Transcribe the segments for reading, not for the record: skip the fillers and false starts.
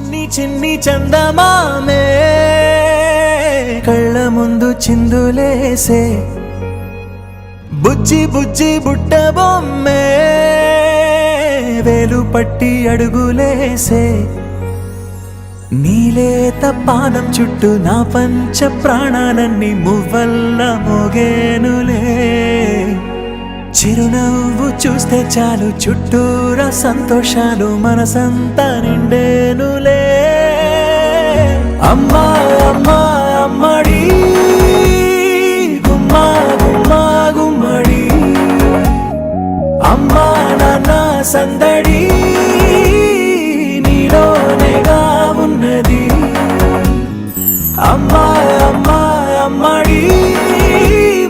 చిన్ని చిన్ని చందమామే కళ్ళ ముందు చిందులేసే బుజ్జి బుజ్జి బుట్ట బొమ్మే వేలు పట్టి అడుగులేసే నీలేత పాదం చుట్టూ నా పంచ ప్రాణాలన్నీ మువ్వల్ల మోగేనులే చిరునవ్వు చూస్తే చాలు చుట్టూరా సంతోషాలు మనసంతా నిండేనులే అమ్మా అమ్మా అమ్మడి గుమ్మా గుమ్మా గుమ్మడి అమ్మా నాన్న సందడి నీలోనేగా ఉన్నది అమ్మా అమ్మా అమ్మడి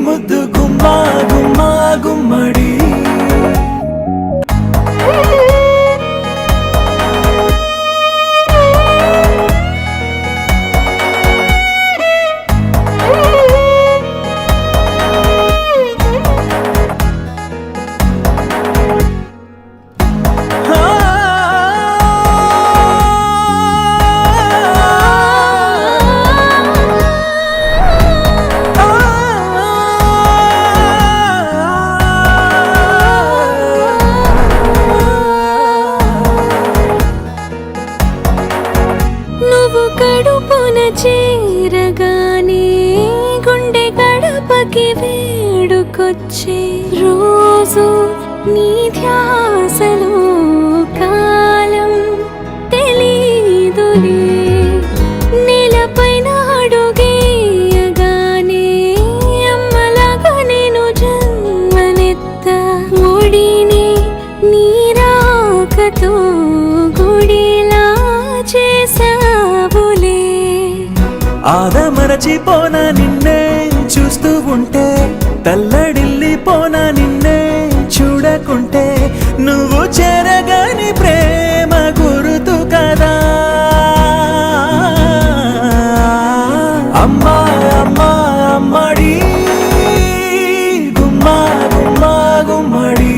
ముద్దు గుమ్మా గుమ్మా గుమ్మడి కడుపున చేరగానే గుండె గడపకి వేడుకొచ్చే రోజు నీ ధ్యాసలో కాలం తెలీదులే నేలపైన అడుగేయగానే అమ్మలాగా నేను జన్మనెత్త ఒడిని నీ రాకతో గుడిలా చేసావులే ఆదమరచిపోనా నిన్నే చూస్తూ ఉంటే తల్లడిల్లిపోనా నిన్నే చూడకుంటే నువ్వు చెరగని ప్రేమ గురుతు కదా అమ్మా అమ్మా అమ్మడి గుమ్మా గుమ్మా గుమ్మడి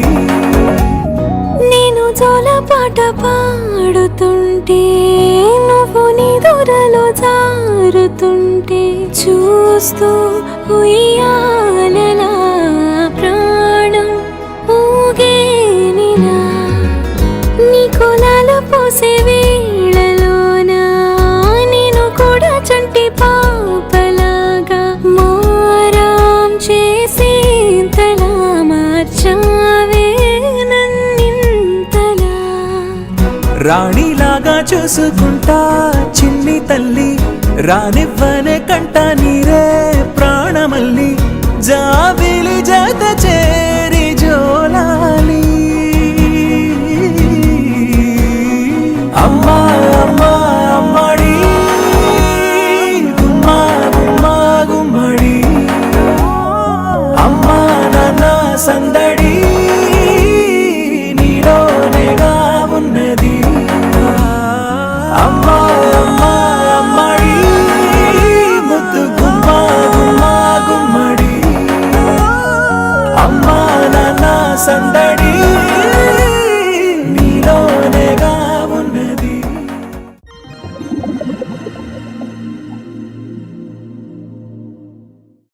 నేను జోలపాట పాడుతుంటే నువ్వు నిదురలో జారుతుంటే చూస్తూ ఉయ్యాలలా ప్రాణం ఊగేనిలా నీ కులాల పోసే వేళలోన నేను కూడా చంటి పాపలాగా మారాం చేసేంతలా మార్చావే నన్నింతలా రాణిలాగా చూసుకుంటా చిన్ని తల్లి రానివ్వనే కంట నీరే